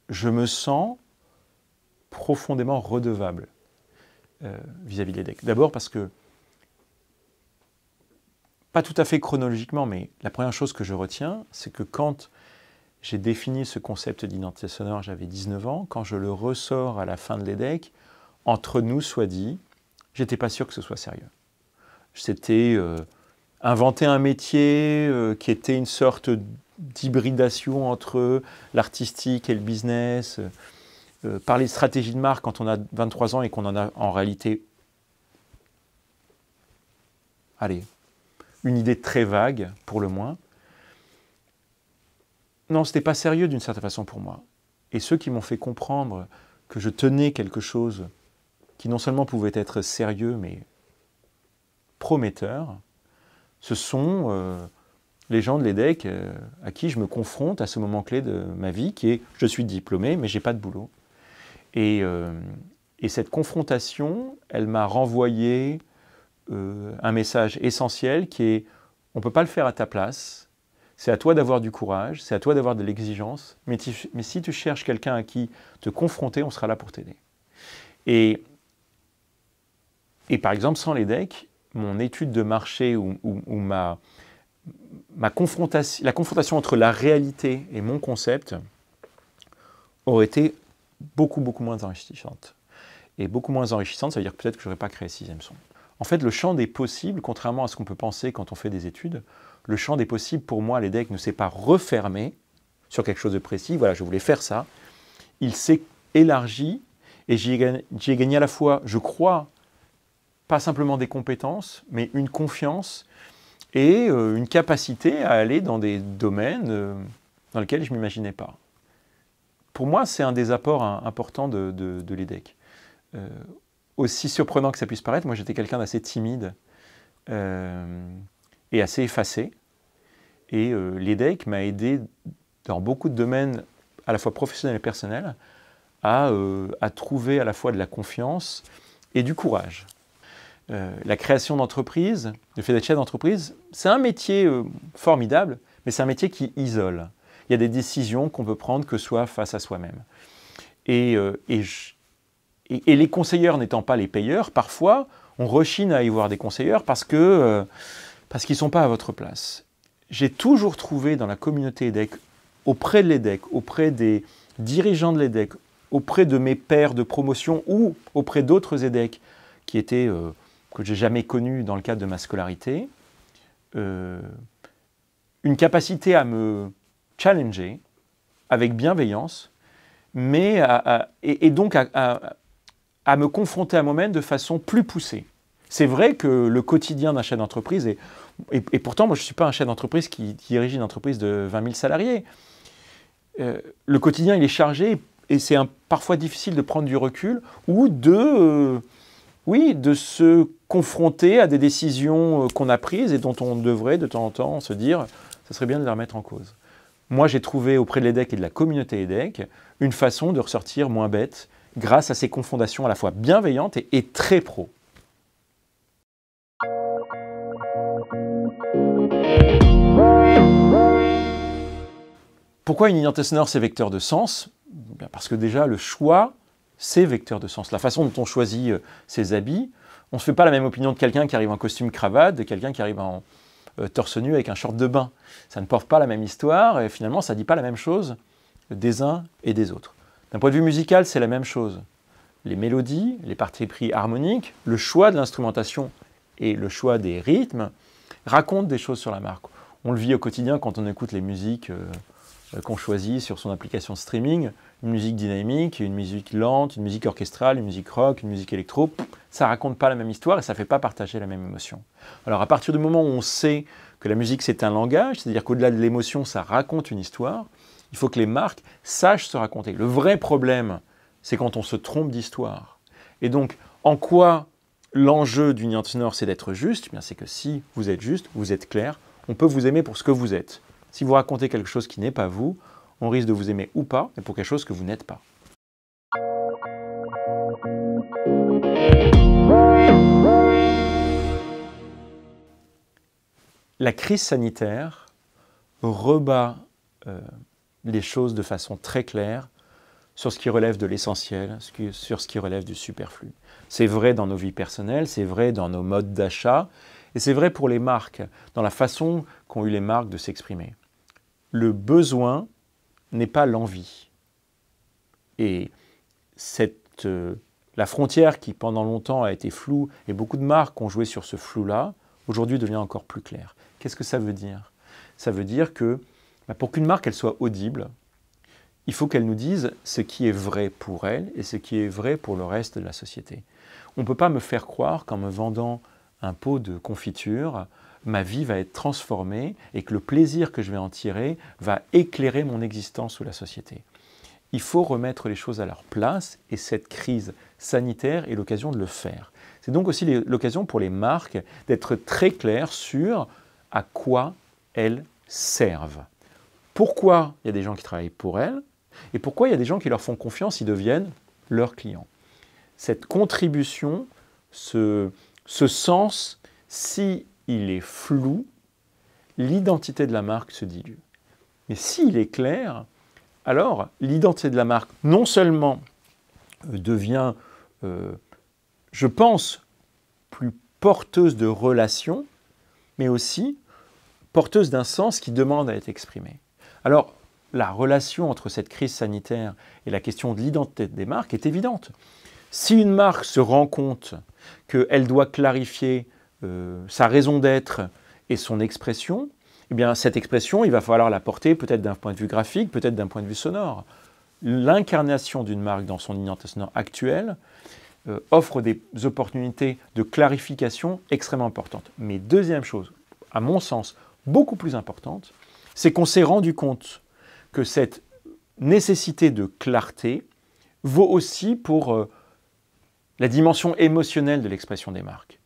je me sens profondément redevable vis-à-vis des decks. D'abord parce que, pas tout à fait chronologiquement, mais la première chose que je retiens, c'est que quand j'ai défini ce concept d'identité sonore, j'avais 19 ans, quand je le ressors à la fin de l'EDEC, entre nous soit dit, j'étais pas sûr que ce soit sérieux. C'était inventer un métier qui était une sorte d'hybridation entre l'artistique et le business, parler de stratégie de marque quand on a 23 ans et qu'on en a en réalité, allez, une idée très vague, pour le moins. Non, ce n'était pas sérieux d'une certaine façon pour moi. Et ceux qui m'ont fait comprendre que je tenais quelque chose qui non seulement pouvait être sérieux, mais prometteur, ce sont les gens de l'EDEC à qui je me confronte à ce moment clé de ma vie, qui est « je suis diplômé, mais je n'ai pas de boulot ». Et cette confrontation, elle m'a renvoyé un message essentiel qui est « on ne peut pas le faire à ta place ». C'est à toi d'avoir du courage, c'est à toi d'avoir de l'exigence, mais si tu cherches quelqu'un à qui te confronter, on sera là pour t'aider. Et par exemple, sans l'EDEC, mon étude de marché ou la confrontation entre la réalité et mon concept aurait été beaucoup moins enrichissante. Et beaucoup moins enrichissante, ça veut dire peut-être que je n'aurais pas créé Sixième Son. En fait, le champ des possibles, contrairement à ce qu'on peut penser quand on fait des études, le champ des possibles, pour moi, l'EDEC ne s'est pas refermé sur quelque chose de précis. Voilà, je voulais faire ça. Il s'est élargi et j'y ai gagné à la fois, je crois, pas simplement des compétences, mais une confiance et une capacité à aller dans des domaines dans lesquels je ne m'imaginais pas. Pour moi, c'est un des apports importants de l'EDEC. Aussi surprenant que ça puisse paraître, moi j'étais quelqu'un d'assez timide et assez effacé. Et l'EDEC m'a aidé dans beaucoup de domaines, à la fois professionnels et personnels, à trouver à la fois de la confiance et du courage. La création d'entreprise, le fait d'être chef d'entreprise, c'est un métier formidable, mais c'est un métier qui isole. Il y a des décisions qu'on peut prendre que soit face à soi-même. Et les conseilleurs n'étant pas les payeurs, parfois, on rechigne à y voir des conseilleurs parce qu'ils ne sont pas à votre place. J'ai toujours trouvé dans la communauté EDEC, auprès de l'EDEC, auprès des dirigeants de l'EDEC, auprès de mes pairs de promotion ou auprès d'autres EDEC qui étaient, que je n'ai jamais connus dans le cadre de ma scolarité, une capacité à me challenger avec bienveillance, mais et donc à me confronter à moi-même de façon plus poussée. C'est vrai que le quotidien d'un chef d'entreprise, et pourtant moi je ne suis pas un chef d'entreprise qui dirige une entreprise de 20 000 salariés, le quotidien il est chargé et c'est parfois difficile de prendre du recul ou de se confronter à des décisions qu'on a prises et dont on devrait de temps en temps se dire ça serait bien de les remettre en cause. Moi j'ai trouvé auprès de l'EDEC et de la communauté EDEC une façon de ressortir moins bête grâce à ces confrontations à la fois bienveillantes et très pro. Pourquoi une identité sonore, c'est vecteur de sens? Parce que déjà, le choix, c'est vecteur de sens. La façon dont on choisit ses habits, on ne se fait pas la même opinion de quelqu'un qui arrive en costume cravate, de quelqu'un qui arrive en torse nu avec un short de bain. Ça ne porte pas la même histoire et finalement, ça ne dit pas la même chose des uns et des autres. D'un point de vue musical, c'est la même chose. Les mélodies, les parties pris harmoniques, le choix de l'instrumentation et le choix des rythmes racontent des choses sur la marque. On le vit au quotidien quand on écoute les musiques qu'on choisit sur son application de streaming, une musique dynamique, une musique lente, une musique orchestrale, une musique rock, une musique électro, ça ne raconte pas la même histoire et ça ne fait pas partager la même émotion. Alors à partir du moment où on sait que la musique c'est un langage, c'est-à-dire qu'au-delà de l'émotion, ça raconte une histoire, il faut que les marques sachent se raconter. Le vrai problème, c'est quand on se trompe d'histoire. Et donc, en quoi l'enjeu d'une identité sonore, c'est d'être juste? Eh bien, c'est que si vous êtes juste, vous êtes clair, on peut vous aimer pour ce que vous êtes. Si vous racontez quelque chose qui n'est pas vous, on risque de vous aimer ou pas, mais pour quelque chose que vous n'êtes pas. La crise sanitaire rebat les choses de façon très claire sur ce qui relève de l'essentiel, sur ce qui relève du superflu. C'est vrai dans nos vies personnelles, c'est vrai dans nos modes d'achat, et c'est vrai pour les marques, dans la façon qu'ont eu les marques de s'exprimer. Le besoin n'est pas l'envie. Et la frontière qui pendant longtemps a été floue, et beaucoup de marques ont joué sur ce flou-là, aujourd'hui devient encore plus claire. Qu'est-ce que ça veut dire? Ça veut dire que pour qu'une marque elle soit audible, il faut qu'elle nous dise ce qui est vrai pour elle et ce qui est vrai pour le reste de la société. On ne peut pas me faire croire qu'en me vendant un pot de confiture, ma vie va être transformée et que le plaisir que je vais en tirer va éclairer mon existence ou la société. Il faut remettre les choses à leur place et cette crise sanitaire est l'occasion de le faire. C'est donc aussi l'occasion pour les marques d'être très claires sur à quoi elles servent. Pourquoi il y a des gens qui travaillent pour elles et pourquoi il y a des gens qui leur font confiance, ils deviennent leurs clients. Cette contribution, ce sens, si il est flou, l'identité de la marque se dilue. Mais s'il est clair, alors l'identité de la marque non seulement devient, je pense, plus porteuse de relations, mais aussi porteuse d'un sens qui demande à être exprimé. Alors, la relation entre cette crise sanitaire et la question de l'identité des marques est évidente. Si une marque se rend compte qu'elle doit clarifier sa raison d'être et son expression, eh bien cette expression, il va falloir la porter peut-être d'un point de vue graphique, peut-être d'un point de vue sonore. L'incarnation d'une marque dans son identité sonore actuelle offre des opportunités de clarification extrêmement importantes. Mais deuxième chose, à mon sens, beaucoup plus importante, c'est qu'on s'est rendu compte que cette nécessité de clarté vaut aussi pour la dimension émotionnelle de l'expression des marques.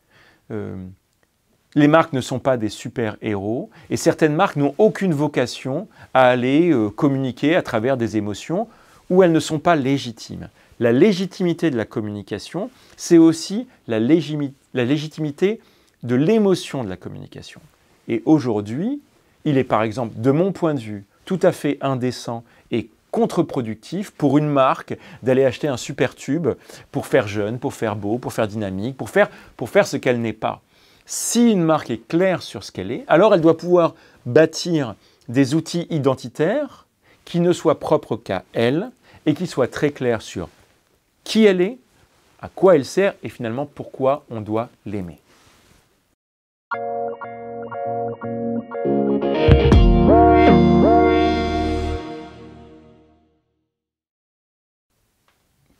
Les marques ne sont pas des super-héros et certaines marques n'ont aucune vocation à aller communiquer à travers des émotions où elles ne sont pas légitimes. La légitimité de la communication, c'est aussi la légitimité de l'émotion de la communication. Et aujourd'hui, il est par exemple, de mon point de vue, tout à fait indécent et contre-productif pour une marque d'aller acheter un super tube pour faire jeune, pour faire beau, pour faire dynamique, pour faire ce qu'elle n'est pas. Si une marque est claire sur ce qu'elle est, alors elle doit pouvoir bâtir des outils identitaires qui ne soient propres qu'à elle et qui soient très clairs sur qui elle est, à quoi elle sert et finalement pourquoi on doit l'aimer.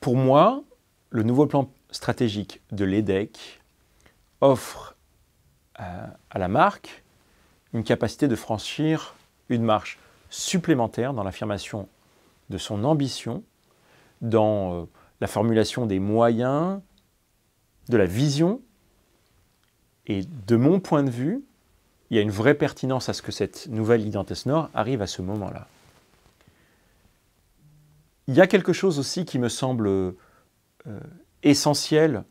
Pour moi, le nouveau plan stratégique de l'EDEC offre à la marque une capacité de franchir une marche supplémentaire dans l'affirmation de son ambition, dans la formulation des moyens, de la vision. Et de mon point de vue, il y a une vraie pertinence à ce que cette nouvelle identité sonore arrive à ce moment-là. Il y a quelque chose aussi qui me semble essentiel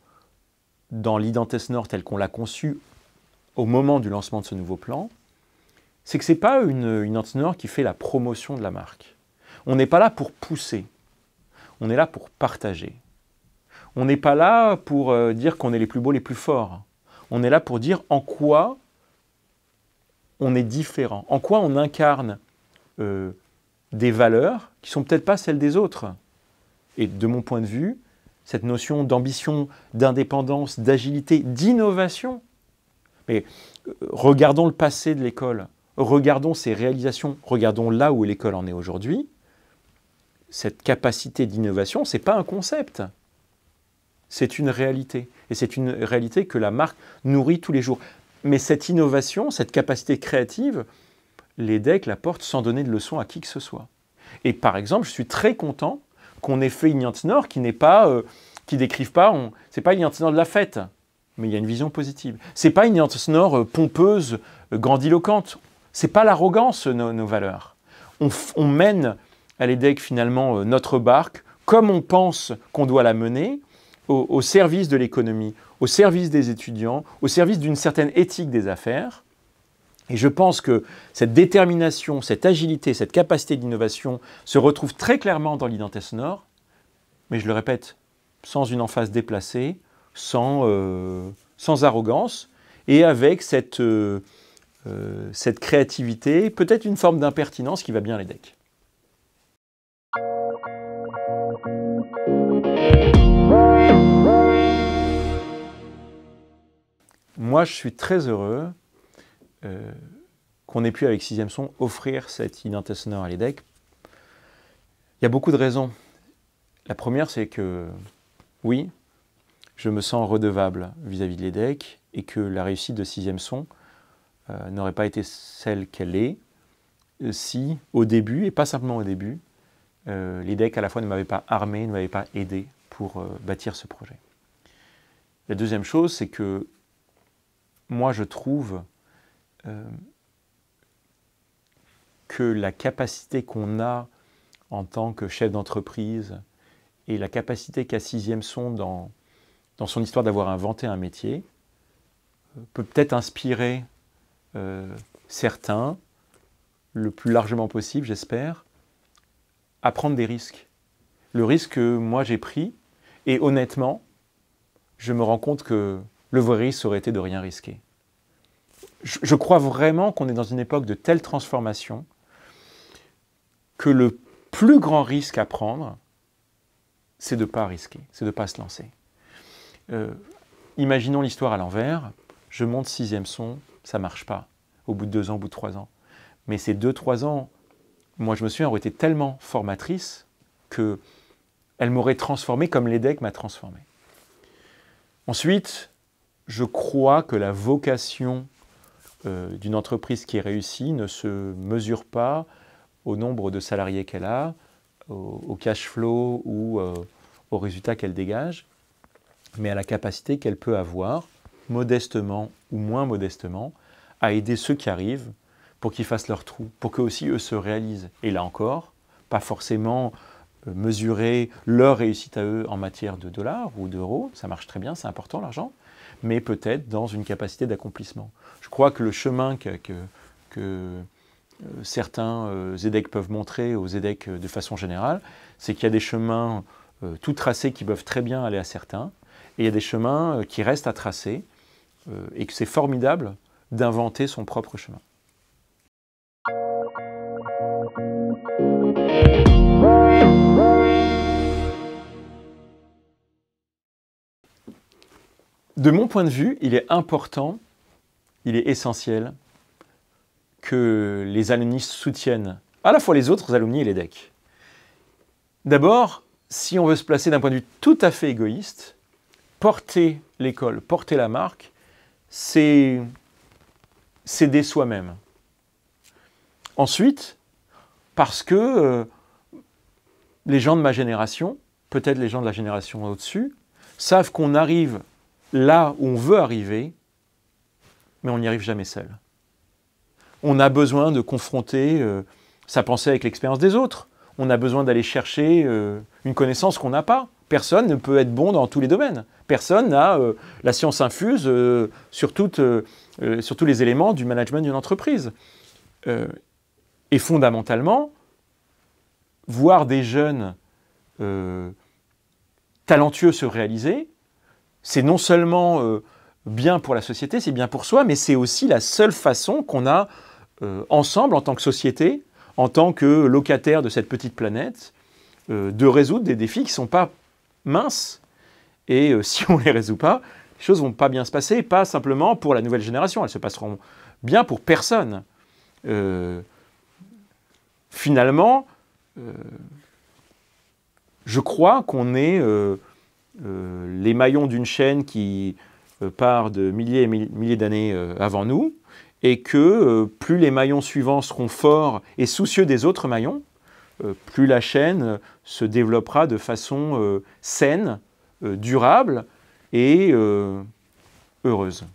dans l'identité sonore telle qu'on l'a conçue au moment du lancement de ce nouveau plan, c'est que ce n'est pas une identité sonore qui fait la promotion de la marque. On n'est pas là pour pousser, on est là pour partager. On n'est pas là pour dire qu'on est les plus beaux, les plus forts. On est là pour dire en quoi on est différent, en quoi on incarne des valeurs qui ne sont peut-être pas celles des autres. Et de mon point de vue, cette notion d'ambition, d'indépendance, d'agilité, d'innovation, mais regardons le passé de l'école, regardons ses réalisations, regardons là où l'école en est aujourd'hui, cette capacité d'innovation, ce n'est pas un concept, c'est une réalité. Et c'est une réalité que la marque nourrit tous les jours. Mais cette innovation, cette capacité créative, l'EDEC la porte sans donner de leçons à qui que ce soit. Et par exemple, je suis très content qu'on ait fait une identité sonore qui n'est pas, qui décrive pas, c'est pas une identité sonore de la fête, mais il y a une vision positive. C'est pas une identité sonore pompeuse, grandiloquente. C'est pas l'arrogance nos valeurs. On mène à l'EDEC finalement notre barque comme on pense qu'on doit la mener, au service de l'économie, au service des étudiants, au service d'une certaine éthique des affaires. Et je pense que cette détermination, cette agilité, cette capacité d'innovation se retrouve très clairement dans l'identité sonore mais je le répète, sans une emphase déplacée, sans arrogance, et avec cette créativité, peut-être une forme d'impertinence qui va bien à l'EDEC. Moi, je suis très heureux qu'on ait pu, avec Sixième Son, offrir cette Identité sonore à l'EDEC. Il y a beaucoup de raisons. La première, c'est que, oui, je me sens redevable vis-à-vis de l'EDEC et que la réussite de Sixième Son n'aurait pas été celle qu'elle est si, au début, et pas simplement au début, l'EDEC à la fois ne m'avait pas armé, ne m'avait pas aidé pour bâtir ce projet. La deuxième chose, c'est que moi, je trouve que la capacité qu'on a en tant que chef d'entreprise et la capacité qu'a Sixième Son dans son histoire d'avoir inventé un métier peut peut-être inspirer certains, le plus largement possible, j'espère, à prendre des risques. Le risque que moi j'ai pris, et honnêtement, je me rends compte que le vrai risque aurait été de rien risquer. Je crois vraiment qu'on est dans une époque de telle transformation que le plus grand risque à prendre, c'est de ne pas risquer, c'est de ne pas se lancer. Imaginons l'histoire à l'envers, je monte Sixième Son, ça ne marche pas, au bout de 2 ans, au bout de 3 ans. Mais ces 2-3 ans, moi je me souviens, auraient été tellement formatrices qu'elles m'auraient transformé comme l'EDEC m'a transformé. Ensuite, je crois que la vocation d'une entreprise qui est réussie ne se mesure pas au nombre de salariés qu'elle a, au cash flow ou aux résultats qu'elle dégage, mais à la capacité qu'elle peut avoir, modestement ou moins modestement, à aider ceux qui arrivent pour qu'ils fassent leur trou, pour qu'eux aussi eux se réalisent. Et là encore, pas forcément mesurer leur réussite à eux en matière de dollars ou d'euros, ça marche très bien, c'est important l'argent, mais peut-être dans une capacité d'accomplissement. Je crois que le chemin que certains EDEC peuvent montrer aux EDEC de façon générale, c'est qu'il y a des chemins tout tracés qui peuvent très bien aller à certains, et il y a des chemins qui restent à tracer, et que c'est formidable d'inventer son propre chemin. De mon point de vue, il est important, il est essentiel que les alumni soutiennent à la fois les autres alumni et l'EDEC. D'abord, si on veut se placer d'un point de vue tout à fait égoïste, porter l'école, porter la marque, c'est s'aider soi-même. Ensuite, parce que les gens de ma génération, peut-être les gens de la génération au-dessus, savent qu'on arrive là où on veut arriver, mais on n'y arrive jamais seul. On a besoin de confronter sa pensée avec l'expérience des autres. On a besoin d'aller chercher une connaissance qu'on n'a pas. Personne ne peut être bon dans tous les domaines. Personne n'a la science infuse sur tous les éléments du management d'une entreprise. Et fondamentalement, voir des jeunes talentueux se réaliser, c'est non seulement bien pour la société, c'est bien pour soi, mais c'est aussi la seule façon qu'on a ensemble, en tant que société, en tant que locataire de cette petite planète, de résoudre des défis qui ne sont pas minces. Et si on ne les résout pas, les choses ne vont pas bien se passer, pas simplement pour la nouvelle génération, elles se passeront bien pour personne. Finalement, je crois qu'on est les maillons d'une chaîne qui part de milliers et milliers d'années avant nous, et que plus les maillons suivants seront forts et soucieux des autres maillons, plus la chaîne se développera de façon saine, durable et heureuse.